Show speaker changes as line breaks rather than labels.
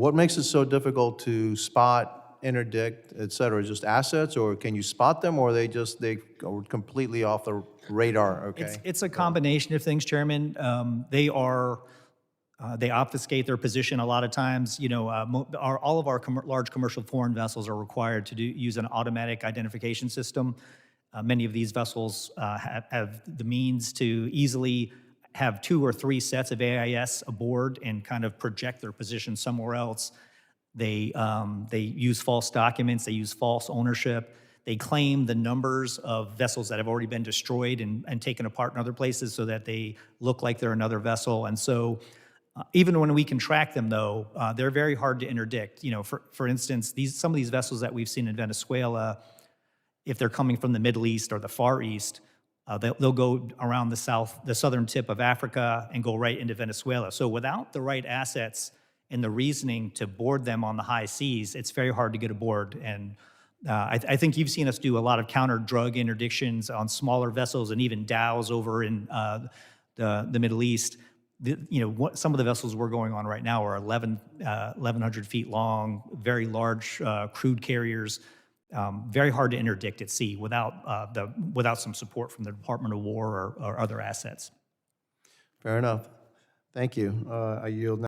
What makes it so difficult to spot, interdict, et cetera? Just assets, or can you spot them, or they go completely off the radar? Okay.
It's a combination of things, Chairman. They obfuscate their position a lot of times. You know, all of our large commercial foreign vessels are required to use an automatic identification system. Many of these vessels have the means to easily have 2 or 3 sets of AIS aboard and kind of project their position somewhere else. They use false documents. They use false ownership. They claim the numbers of vessels that have already been destroyed and taken apart in other places so that they look like they're another vessel. And so even when we can track them, though, they're very hard to interdict. You know, for instance, some of these vessels that we've seen in Venezuela, if they're coming from the Middle East or the Far East, they'll go around the southern tip of Africa and go right into Venezuela. So without the right assets and the reasoning to board them on the high seas, it's very hard to get aboard. And I think you've seen us do a lot of counter-drug interdictions on smaller vessels and even dhows over in the Middle East. Some of the vessels we're going on right now are 1,100 feet long, very large crude carriers. Very hard to interdict at sea without some support from the Department of War or other assets.
Fair enough. Thank you. I yield now.